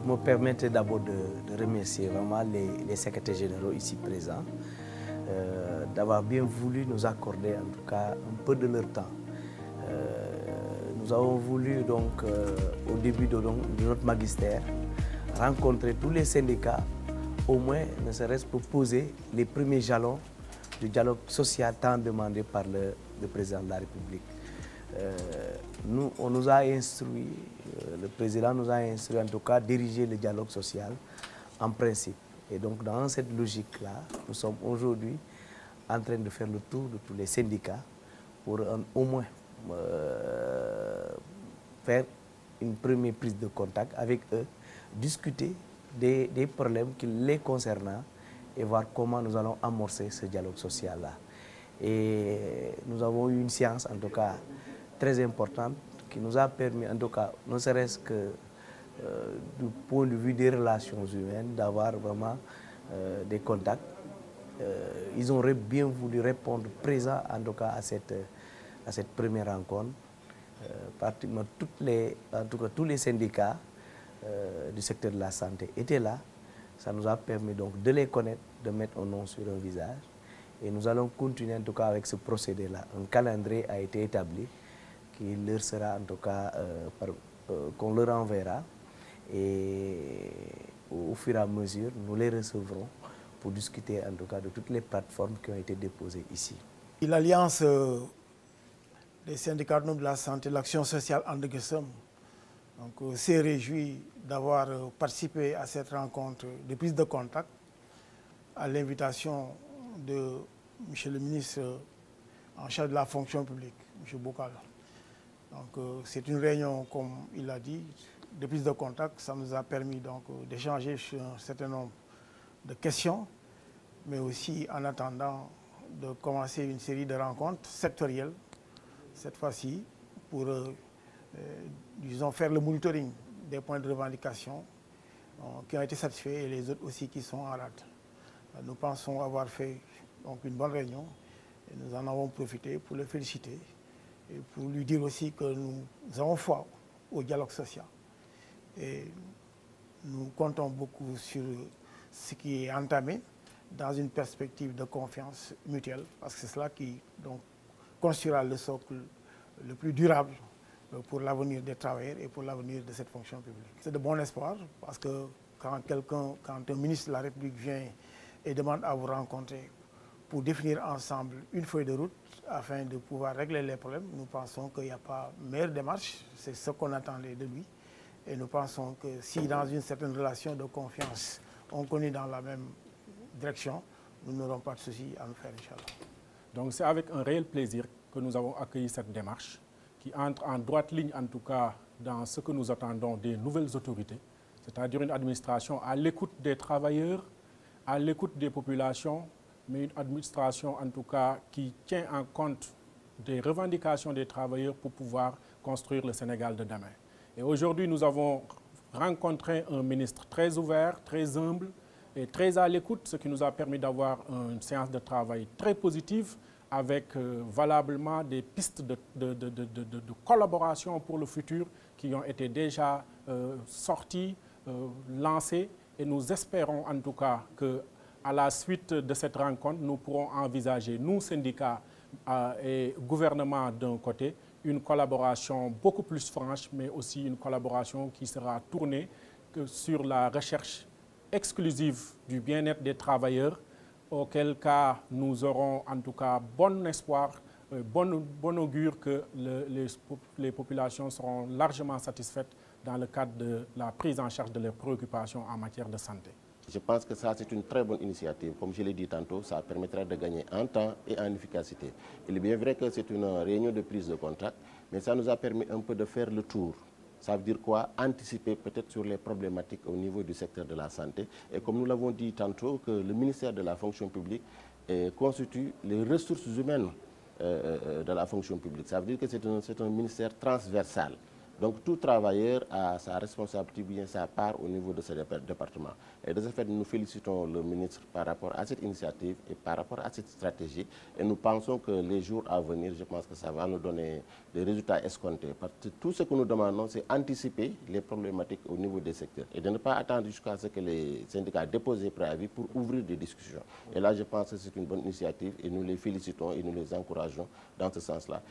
me permettez d'abord de remercier vraiment les secrétaires généraux ici présents d'avoir bien voulu nous accorder en tout cas un peu de leur temps. Nous avons voulu donc au début de notre magistère rencontrer tous les syndicats, au moins ne serait-ce pour poser les premiers jalons du dialogue social tant demandé par le président de la République. On nous a instruit, le président nous a instruit en tout cas diriger le dialogue social en principe. Et donc dans cette logique-là, nous sommes aujourd'hui en train de faire le tour de tous les syndicats pour au moins faire une première prise de contact avec eux, discuter des problèmes qui les concernent et voir comment nous allons amorcer ce dialogue social-là. Et nous avons eu une séance en tout cas très importante qui nous a permis, en tout cas, ne serait-ce que du point de vue des relations humaines, d'avoir vraiment des contacts. Ils ont bien voulu répondre présent, en tout cas, à cette première rencontre. Pratiquement tous les syndicats du secteur de la santé étaient là. Ça nous a permis donc de les connaître, de mettre un nom sur un visage. Et nous allons continuer en tout cas avec ce procédé-là. Un calendrier a été établi qui leur sera en tout cas, qu'on leur enverra. Et au fur et à mesure, nous les recevrons pour discuter en tout cas de toutes les plateformes qui ont été déposées ici. L'Alliance des syndicats de la santé, l'action sociale And Gueusseum, s'est réjoui d'avoir participé à cette rencontre de prise de contact à l'invitation de M. le ministre en charge de la fonction publique, M. Bokal. Donc c'est une réunion, comme il l'a dit, de prise de contact. Ça nous a permis donc d'échanger sur un certain nombre de questions, mais aussi en attendant de commencer une série de rencontres sectorielles, cette fois-ci, pour disons, faire le monitoring des points de revendication qui ont été satisfaits et les autres aussi qui sont en rade. Nous pensons avoir fait donc, une bonne réunion et nous en avons profité pour le féliciter et pour lui dire aussi que nous avons foi au dialogue social. Et nous comptons beaucoup sur ce qui est entamé dans une perspective de confiance mutuelle, parce que c'est cela qui donc, constituera le socle le plus durable pour l'avenir des travailleurs et pour l'avenir de cette fonction publique. C'est de bon espoir, parce que quand un ministre de la République vient et demande à vous rencontrer pour définir ensemble une feuille de route afin de pouvoir régler les problèmes, nous pensons qu'il n'y a pas meilleure démarche, c'est ce qu'on attendait de lui. Et nous pensons que si dans une certaine relation de confiance, on connaît dans la même direction, nous n'aurons pas de souci à nous faire, Inch'Allah. Donc c'est avec un réel plaisir que nous avons accueilli cette démarche qui entre en droite ligne, en tout cas, dans ce que nous attendons des nouvelles autorités, c'est-à-dire une administration à l'écoute des travailleurs, à l'écoute des populations, mais une administration, en tout cas, qui tient en compte des revendications des travailleurs pour pouvoir construire le Sénégal de demain. Et aujourd'hui, nous avons rencontré un ministre très ouvert, très humble et très à l'écoute, ce qui nous a permis d'avoir une séance de travail très positive avec valablement des pistes de collaboration pour le futur qui ont été déjà sorties, lancées. Et nous espérons en tout cas qu'à la suite de cette rencontre, nous pourrons envisager, nous syndicats et gouvernement d'un côté, une collaboration beaucoup plus franche, mais aussi une collaboration qui sera tournée sur la recherche exclusive du bien-être des travailleurs, auquel cas nous aurons en tout cas bon espoir, bon augure que les populations seront largement satisfaites dans le cadre de la prise en charge de leurs préoccupations en matière de santé. Je pense que ça, c'est une très bonne initiative. Comme je l'ai dit tantôt, ça permettra de gagner en temps et en efficacité. Il est bien vrai que c'est une réunion de prise de contact, mais ça nous a permis un peu de faire le tour. Ça veut dire quoi? Anticiper peut-être sur les problématiques au niveau du secteur de la santé. Et comme nous l'avons dit tantôt, que le ministère de la fonction publique constitue les ressources humaines de la fonction publique. Ça veut dire que c'est un ministère transversal. Donc tout travailleur a sa responsabilité, bien sa part au niveau de ce département. Et de ce fait, nous félicitons le ministre par rapport à cette initiative et par rapport à cette stratégie. Et nous pensons que les jours à venir, je pense que ça va nous donner des résultats escomptés. Parce que tout ce que nous demandons, c'est anticiper les problématiques au niveau des secteurs et de ne pas attendre jusqu'à ce que les syndicats déposent des préavis pour ouvrir des discussions. Et là, je pense que c'est une bonne initiative et nous les félicitons et nous les encourageons dans ce sens-là.